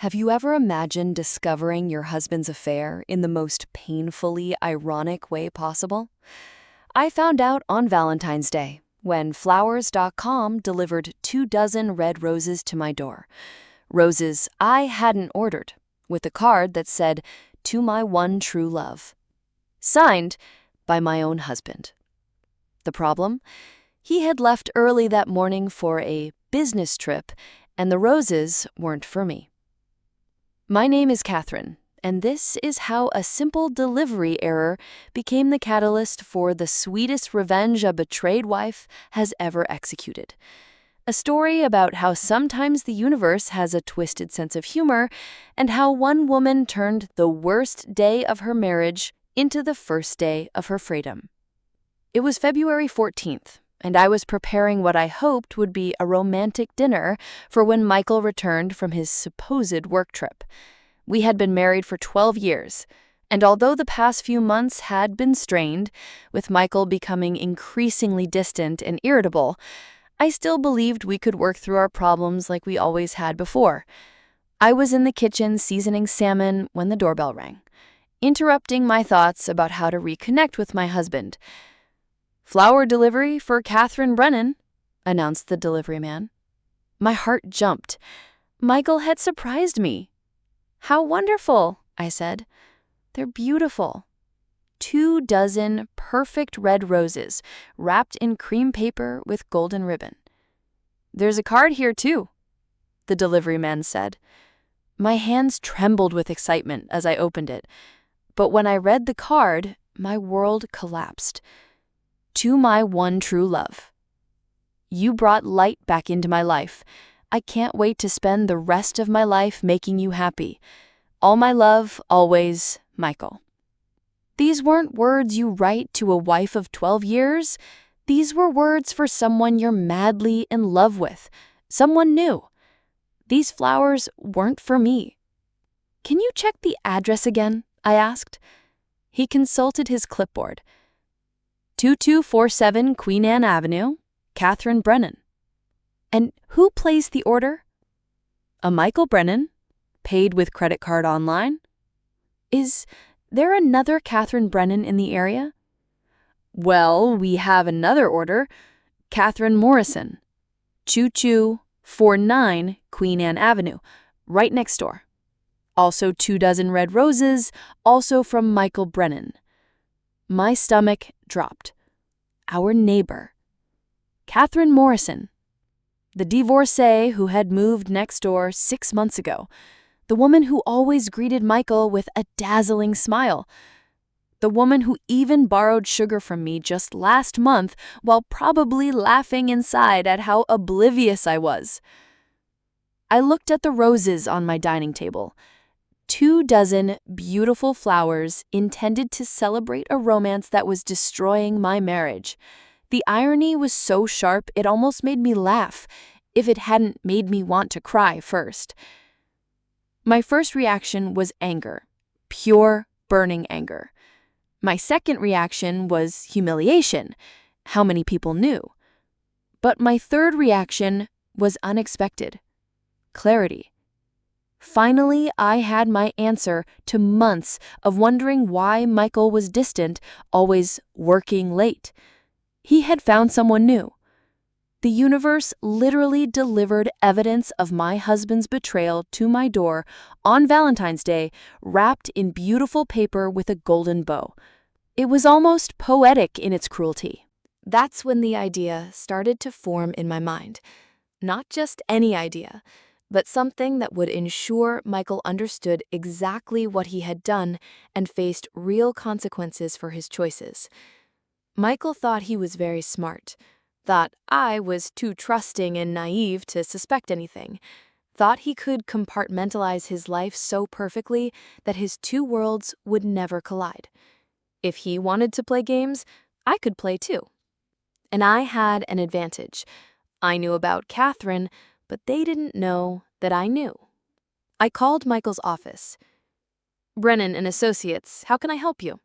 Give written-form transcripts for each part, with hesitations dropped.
Have you ever imagined discovering your husband's affair in the most painfully ironic way possible? I found out on Valentine's Day when flowers.com delivered 24 red roses to my door. Roses I hadn't ordered, with a card that said, "To my one true love." Signed by my own husband. The problem? He had left early that morning for a business trip, and the roses weren't for me. My name is Catherine, and this is how a simple delivery error became the catalyst for the sweetest revenge a betrayed wife has ever executed. A story about how sometimes the universe has a twisted sense of humor, and how one woman turned the worst day of her marriage into the first day of her freedom. It was February 14th, and I was preparing what I hoped would be a romantic dinner for when Michael returned from his supposed work trip. We had been married for 12 years, and although the past few months had been strained, with Michael becoming increasingly distant and irritable, I still believed we could work through our problems like we always had before. I was in the kitchen seasoning salmon when the doorbell rang, interrupting my thoughts about how to reconnect with my husband. "Flower delivery for Catherine Brennan," announced the delivery man. My heart jumped. Michael had surprised me. "How wonderful," I said. "They're beautiful." 24 perfect red roses, wrapped in cream paper with golden ribbon. "There's a card here, too," the delivery man said. My hands trembled with excitement as I opened it, but when I read the card, my world collapsed. "To my one true love. You brought light back into my life. I can't wait to spend the rest of my life making you happy. All my love, always, Michael." These weren't words you write to a wife of 12 years. These were words for someone you're madly in love with, someone new. These flowers weren't for me. "Can you check the address again?" I asked. He consulted his clipboard. 2247 Queen Anne Avenue, Catherine Brennan. "And who placed the order?" "A Michael Brennan, paid with credit card online." "Is there another Catherine Brennan in the area?" "Well, we have another order, Catherine Morrison, 2249 Queen Anne Avenue, right next door. Also 24 red roses, also from Michael Brennan." My stomach dropped. Our neighbor. Catherine Morrison. The divorcee who had moved next door 6 months ago. The woman who always greeted Michael with a dazzling smile. The woman who even borrowed sugar from me just last month while probably laughing inside at how oblivious I was. I looked at the roses on my dining table. 24 beautiful flowers intended to celebrate a romance that was destroying my marriage. The irony was so sharp it almost made me laugh, if it hadn't made me want to cry first. My first reaction was anger, pure, burning anger. My second reaction was humiliation, how many people knew. But my third reaction was unexpected, clarity. Finally, I had my answer to months of wondering why Michael was distant, always working late. He had found someone new. The universe literally delivered evidence of my husband's betrayal to my door on Valentine's Day, wrapped in beautiful paper with a golden bow. It was almost poetic in its cruelty. That's when the idea started to form in my mind. Not just any idea, but something that would ensure Michael understood exactly what he had done and faced real consequences for his choices. Michael thought he was very smart, thought I was too trusting and naive to suspect anything, thought he could compartmentalize his life so perfectly that his two worlds would never collide. If he wanted to play games, I could play too. And I had an advantage. I knew about Catherine, but they didn't know that I knew. I called Michael's office. "Brennan and Associates, how can I help you?"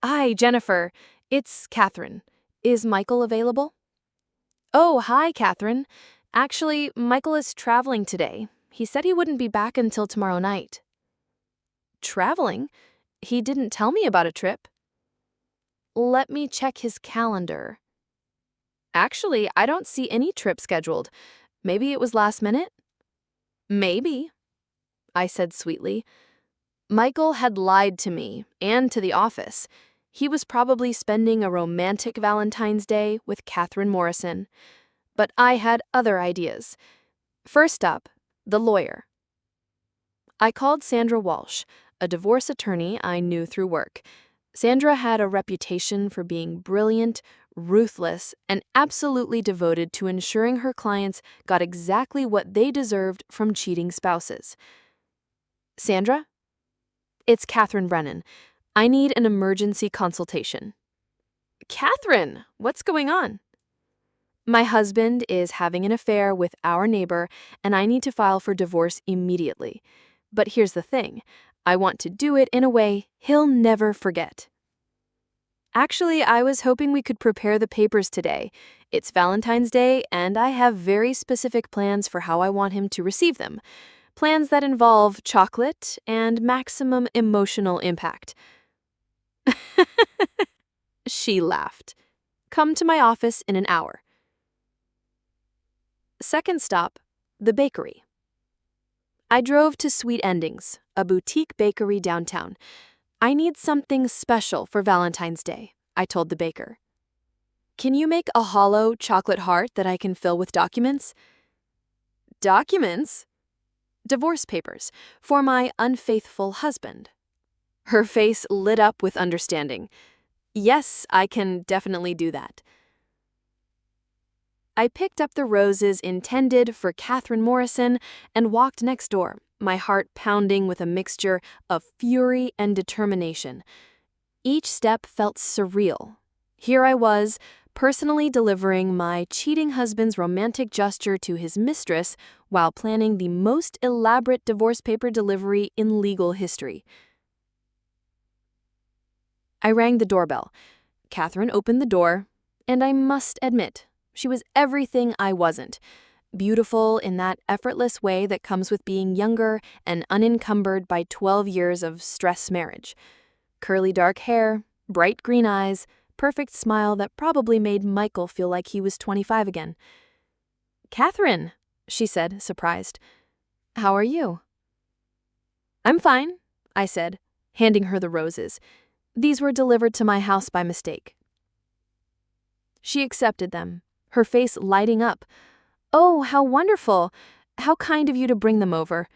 "Hi, Jennifer. It's Catherine. Is Michael available?" "Oh, hi, Catherine. Actually, Michael is traveling today. He said he wouldn't be back until tomorrow night. Traveling? He didn't tell me about a trip. Let me check his calendar. Actually, I don't see any trip scheduled. Maybe it was last minute? Maybe, I said sweetly. Michael had lied to me and to the office. He was probably spending a romantic Valentine's Day with Catherine Morrison. But I had other ideas. First up, the lawyer. I called Sandra Walsh, a divorce attorney I knew through work. Sandra had a reputation for being brilliant, ruthless, and absolutely devoted to ensuring her clients got exactly what they deserved from cheating spouses. Sandra? It's Catherine Brennan. I need an emergency consultation. Catherine, what's going on? My husband is having an affair with our neighbor, and I need to file for divorce immediately. But here's the thing. I want to do it in a way he'll never forget. Actually, I was hoping we could prepare the papers today. It's Valentine's Day, and I have very specific plans for how I want him to receive them. Plans that involve chocolate and maximum emotional impact. She laughed. Come to my office in an hour. Second stop, the bakery. I drove to Sweet Endings, a boutique bakery downtown. I need something special for Valentine's Day, I told the baker. Can you make a hollow chocolate heart that I can fill with documents? Documents? Divorce papers for my unfaithful husband. Her face lit up with understanding. Yes, I can definitely do that. I picked up the roses intended for Catherine Morrison and walked next door, my heart pounding with a mixture of fury and determination. Each step felt surreal. Here I was, personally delivering my cheating husband's romantic gesture to his mistress while planning the most elaborate divorce paper delivery in legal history. I rang the doorbell. Catherine opened the door, and I must admit, she was everything I wasn't. Beautiful in that effortless way that comes with being younger and unencumbered by 12 years of stress marriage. Curly dark hair, bright green eyes, perfect smile that probably made Michael feel like he was 25 again. Catherine, she said, surprised. How are you? I'm fine, I said, handing her the roses. These were delivered to my house by mistake. She accepted them, her face lighting up. Oh, how wonderful! How kind of you to bring them over.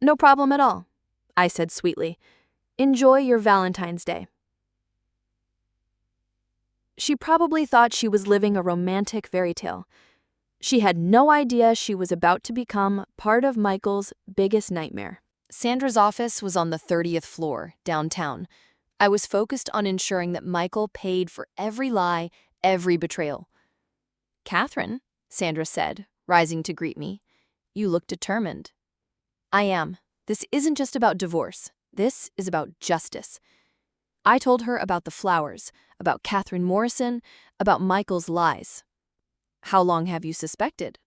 No problem at all, I said sweetly. Enjoy your Valentine's Day. She probably thought she was living a romantic fairy tale. She had no idea she was about to become part of Michael's biggest nightmare. Sandra's office was on the 30th floor, downtown. I was focused on ensuring that Michael paid for every lie, every betrayal. Catherine, Sandra said, rising to greet me. You look determined. I am. This isn't just about divorce. This is about justice. I told her about the flowers, about Catherine Morrison, about Michael's lies. How long have you suspected?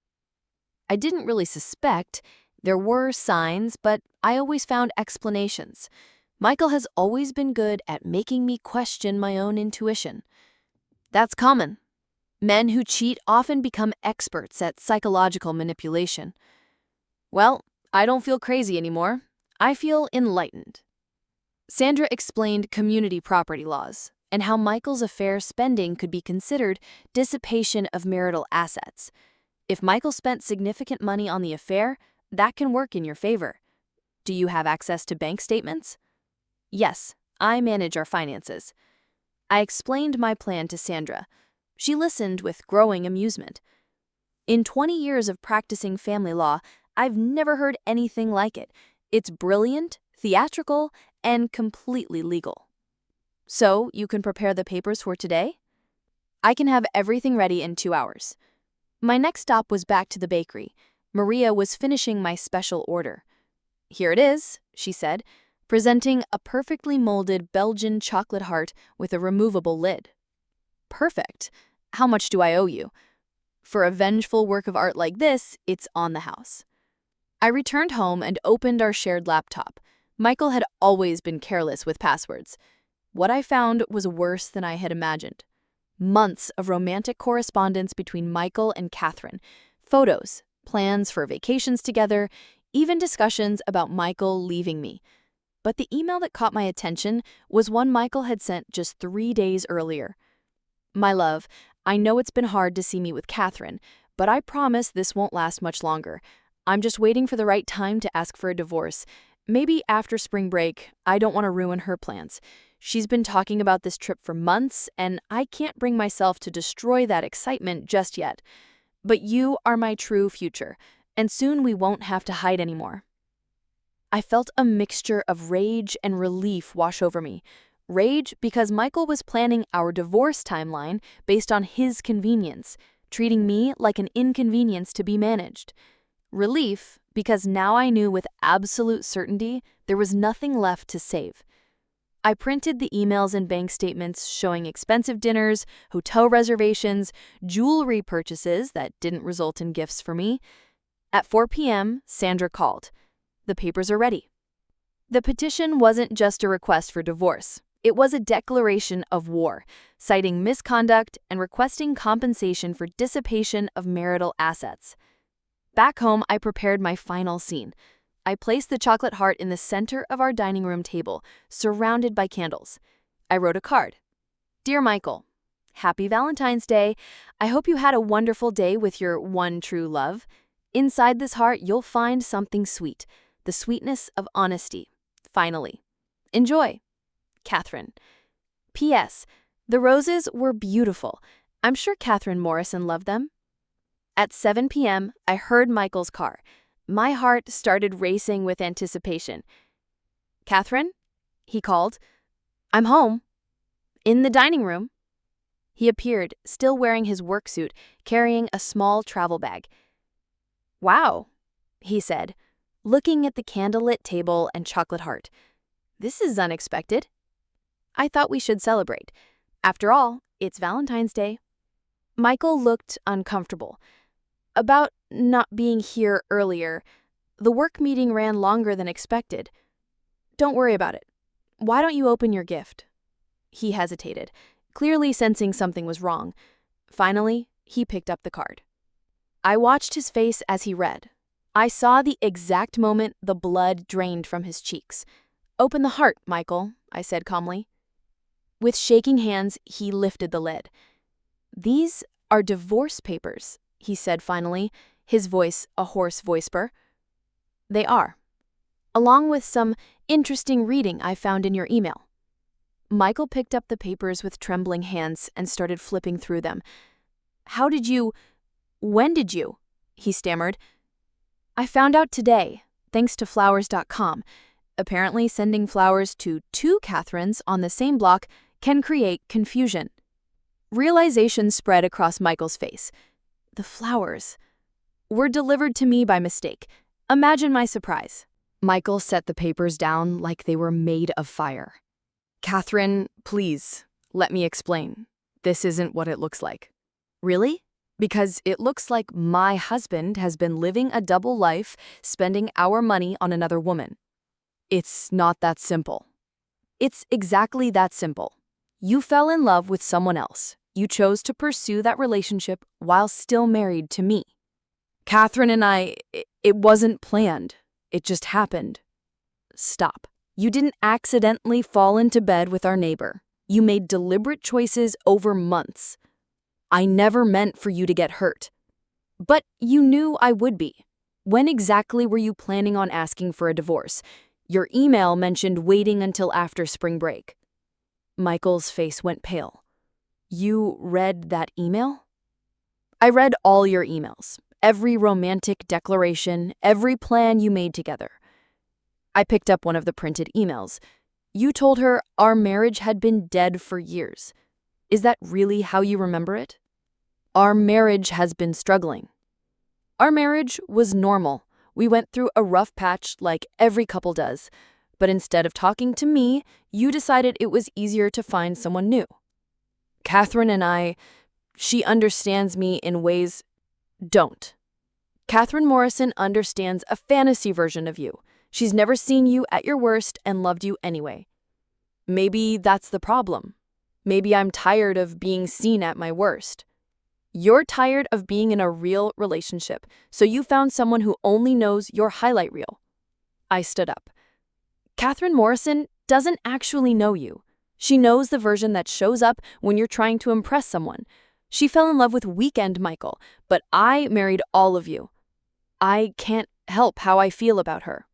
I didn't really suspect. There were signs, but I always found explanations. Michael has always been good at making me question my own intuition. That's common. Men who cheat often become experts at psychological manipulation. Well, I don't feel crazy anymore. I feel enlightened. Sandra explained community property laws and how Michael's affair spending could be considered dissipation of marital assets. If Michael spent significant money on the affair, that can work in your favor. Do you have access to bank statements? Yes, I manage our finances. I explained my plan to Sandra. She listened with growing amusement. In 20 years of practicing family law, I've never heard anything like it. It's brilliant, theatrical, and completely legal. So, you can prepare the papers for today? I can have everything ready in 2 hours. My next stop was back to the bakery. Maria was finishing my special order. Here it is, she said, presenting a perfectly molded Belgian chocolate heart with a removable lid. Perfect. How much do I owe you? For a vengeful work of art like this, it's on the house. I returned home and opened our shared laptop. Michael had always been careless with passwords. What I found was worse than I had imagined. Months of romantic correspondence between Michael and Catherine, photos, plans for vacations together, even discussions about Michael leaving me. But the email that caught my attention was one Michael had sent just 3 days earlier. My love, I know it's been hard to see me with Catherine, but I promise this won't last much longer. I'm just waiting for the right time to ask for a divorce. Maybe after spring break. I don't want to ruin her plans. She's been talking about this trip for months, and I can't bring myself to destroy that excitement just yet. But you are my true future, and soon we won't have to hide anymore. I felt a mixture of rage and relief wash over me. Rage because Michael was planning our divorce timeline based on his convenience, treating me like an inconvenience to be managed. Relief because now I knew with absolute certainty there was nothing left to save. I printed the emails and bank statements showing expensive dinners, hotel reservations, jewelry purchases that didn't result in gifts for me. At 4 p.m., Sandra called. The papers are ready. The petition wasn't just a request for divorce. It was a declaration of war, citing misconduct and requesting compensation for dissipation of marital assets. Back home, I prepared my final scene. I placed the chocolate heart in the center of our dining room table, surrounded by candles. I wrote a card. Dear Michael, Happy Valentine's Day. I hope you had a wonderful day with your one true love. Inside this heart, you'll find something sweet, the sweetness of honesty. Finally. Enjoy. Catherine. P.S. The roses were beautiful. I'm sure Catherine Morrison loved them. At 7 p.m., I heard Michael's car. My heart started racing with anticipation. Catherine? He called. I'm home. In the dining room. He appeared, still wearing his work suit, carrying a small travel bag. Wow, he said, looking at the candlelit table and chocolate heart. This is unexpected. I thought we should celebrate. After all, it's Valentine's Day. Michael looked uncomfortable. About not being here earlier, the work meeting ran longer than expected. Don't worry about it. Why don't you open your gift? He hesitated, clearly sensing something was wrong. Finally, he picked up the card. I watched his face as he read. I saw the exact moment the blood drained from his cheeks. Open the heart, Michael, I said calmly. With shaking hands, he lifted the lid. These are divorce papers, he said finally, his voice a hoarse whisper. They are, along with some interesting reading I found in your email. Michael picked up the papers with trembling hands and started flipping through them. When did you? He stammered. I found out today, thanks to flowers.com. Apparently, sending flowers to two Catherines on the same block can create confusion. Realization spread across Michael's face. The flowers were delivered to me by mistake. Imagine my surprise. Michael set the papers down like they were made of fire. Catherine, please, let me explain. This isn't what it looks like. Really? Because it looks like my husband has been living a double life, spending our money on another woman. It's not that simple. It's exactly that simple. You fell in love with someone else. You chose to pursue that relationship while still married to me. Catherine and it wasn't planned. It just happened. Stop. You didn't accidentally fall into bed with our neighbor. You made deliberate choices over months. I never meant for you to get hurt. But you knew I would be. When exactly were you planning on asking for a divorce? Your email mentioned waiting until after spring break. Michael's face went pale. You read that email? I read all your emails, every romantic declaration, every plan you made together. I picked up one of the printed emails. You told her our marriage had been dead for years. Is that really how you remember it? Our marriage has been struggling. Our marriage was normal. We went through a rough patch like every couple does. But instead of talking to me, you decided it was easier to find someone new. Catherine and she understands me in ways. Don't. Catherine Morrison understands a fantasy version of you. She's never seen you at your worst and loved you anyway. Maybe that's the problem. Maybe I'm tired of being seen at my worst. You're tired of being in a real relationship, so you found someone who only knows your highlight reel. I stood up. Catherine Morrison doesn't actually know you. She knows the version that shows up when you're trying to impress someone. She fell in love with Weekend Michael, but I married all of you. I can't help how I feel about her.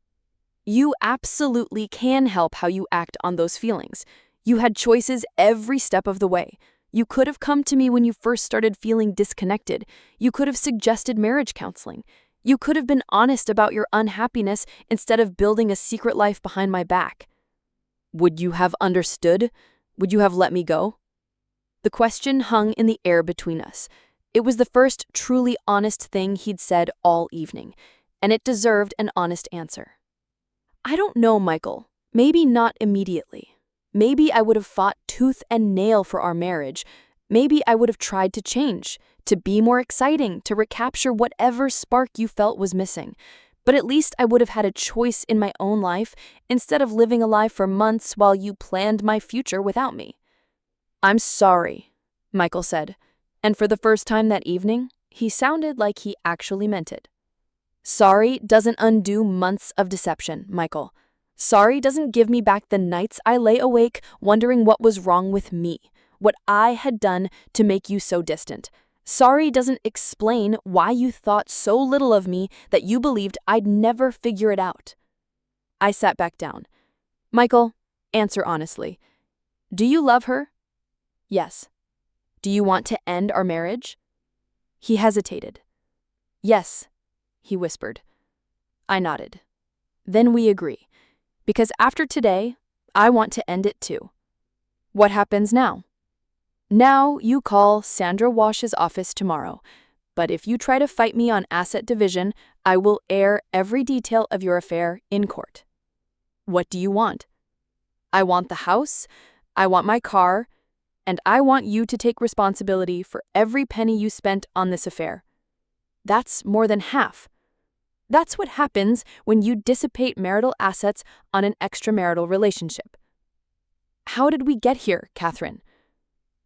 You absolutely can help how you act on those feelings. You had choices every step of the way. You could have come to me when you first started feeling disconnected. You could have suggested marriage counseling. You could have been honest about your unhappiness instead of building a secret life behind my back. Would you have understood? Would you have let me go? The question hung in the air between us. It was the first truly honest thing he'd said all evening, and it deserved an honest answer. I don't know, Michael. Maybe not immediately. Maybe I would have fought tooth and nail for our marriage. Maybe I would have tried to change, to be more exciting, to recapture whatever spark you felt was missing. But at least I would have had a choice in my own life instead of living a life for months while you planned my future without me. I'm sorry, Michael said, and for the first time that evening, he sounded like he actually meant it. Sorry doesn't undo months of deception, Michael. Sorry doesn't give me back the nights I lay awake wondering what was wrong with me, what I had done to make you so distant. Sorry doesn't explain why you thought so little of me that you believed I'd never figure it out. I sat back down. Michael, answer honestly. Do you love her? Yes. Do you want to end our marriage? He hesitated. Yes, he whispered. I nodded. Then we agree. Because after today, I want to end it too. What happens now? Now you call Sandra Wash's office tomorrow, but if you try to fight me on asset division, I will air every detail of your affair in court. What do you want? I want the house, I want my car, and I want you to take responsibility for every penny you spent on this affair. That's more than half. That's what happens when you dissipate marital assets on an extramarital relationship. How did we get here, Catherine?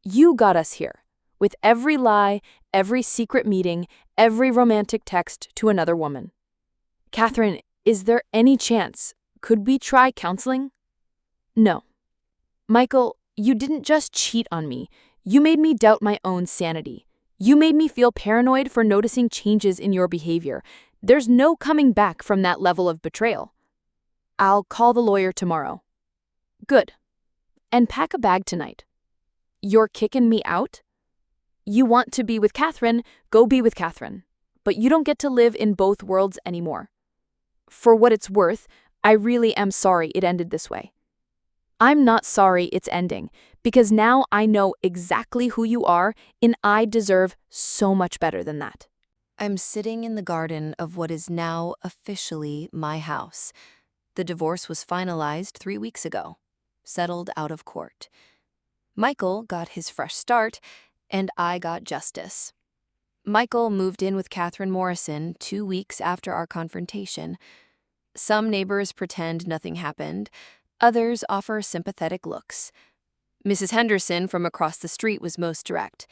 You got us here, with every lie, every secret meeting, every romantic text to another woman. Catherine, is there any chance? Could we try counseling? No. Michael, you didn't just cheat on me. You made me doubt my own sanity. You made me feel paranoid for noticing changes in your behavior. There's no coming back from that level of betrayal. I'll call the lawyer tomorrow. Good. And pack a bag tonight. You're kicking me out? You want to be with Catherine, go be with Catherine. But you don't get to live in both worlds anymore. For what it's worth, I really am sorry it ended this way. I'm not sorry it's ending, because now I know exactly who you are, and I deserve so much better than that. I'm sitting in the garden of what is now officially my house. The divorce was finalized 3 weeks ago, settled out of court. Michael got his fresh start, and I got justice. Michael moved in with Catherine Morrison 2 weeks after our confrontation. Some neighbors pretend nothing happened. Others offer sympathetic looks. Mrs. Henderson from across the street was most direct.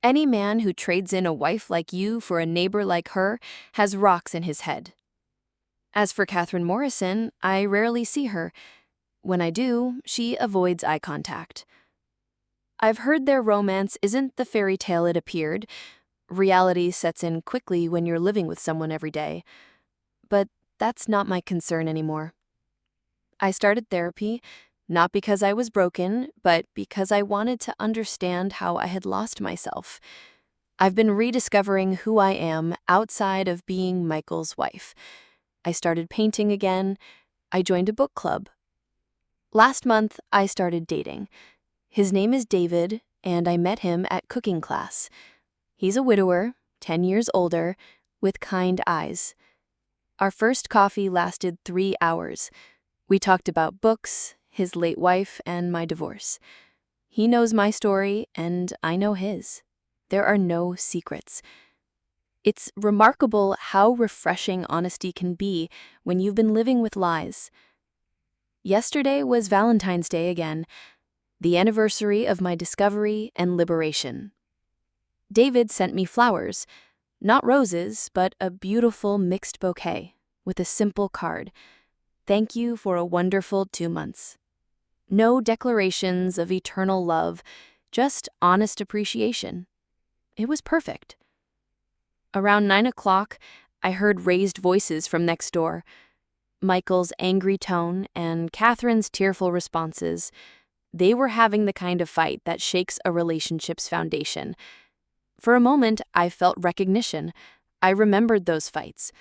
Any man who trades in a wife like you for a neighbor like her has rocks in his head. As for Catherine Morrison, I rarely see her. When I do, she avoids eye contact. I've heard their romance isn't the fairy tale it appeared. Reality sets in quickly when you're living with someone every day. But that's not my concern anymore. I started therapy, not because I was broken, but because I wanted to understand how I had lost myself. I've been rediscovering who I am outside of being Michael's wife. I started painting again. I joined a book club. Last month, I started dating. His name is David, and I met him at cooking class. He's a widower, 10 years older, with kind eyes. Our first coffee lasted 3 hours. We talked about books, his late wife, and my divorce. He knows my story, and I know his. There are no secrets. It's remarkable how refreshing honesty can be when you've been living with lies. Yesterday was Valentine's Day again, the anniversary of my discovery and liberation. David sent me flowers, not roses, but a beautiful mixed bouquet with a simple card. Thank you for a wonderful 2 months. No declarations of eternal love, just honest appreciation. It was perfect. Around 9 o'clock, I heard raised voices from next door. Michael's angry tone and Catherine's tearful responses. They were having the kind of fight that shakes a relationship's foundation. For a moment, I felt recognition. I remembered those fights.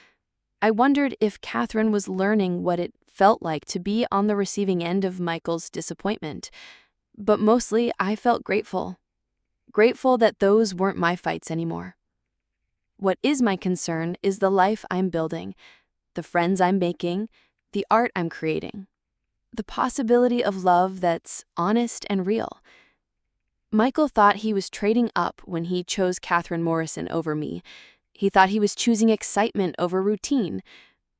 I wondered if Catherine was learning what it felt like to be on the receiving end of Michael's disappointment. But mostly, I felt grateful. Grateful that those weren't my fights anymore. What is my concern is the life I'm building, the friends I'm making, the art I'm creating, the possibility of love that's honest and real. Michael thought he was trading up when he chose Catherine Morrison over me. He thought he was choosing excitement over routine.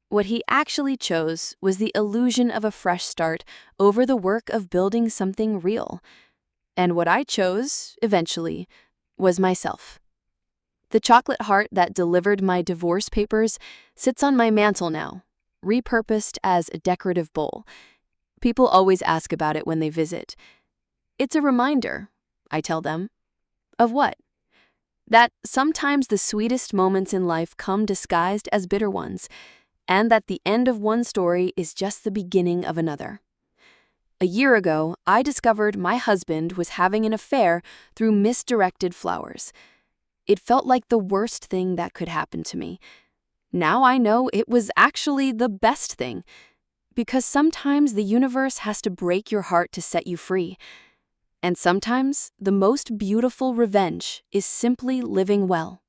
What he actually chose was the illusion of a fresh start over the work of building something real. And what I chose, eventually, was myself. The chocolate heart that delivered my divorce papers sits on my mantle now, repurposed as a decorative bowl. People always ask about it when they visit. It's a reminder, I tell them. Of what? That sometimes the sweetest moments in life come disguised as bitter ones, and that the end of one story is just the beginning of another. A year ago, I discovered my husband was having an affair through misdirected flowers. It felt like the worst thing that could happen to me. Now I know it was actually the best thing, because sometimes the universe has to break your heart to set you free. And sometimes the most beautiful revenge is simply living well.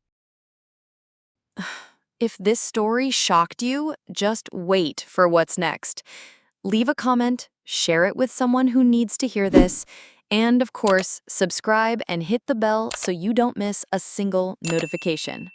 If this story shocked you, just wait for what's next. Leave a comment, share it with someone who needs to hear this, and of course, subscribe and hit the bell so you don't miss a single notification.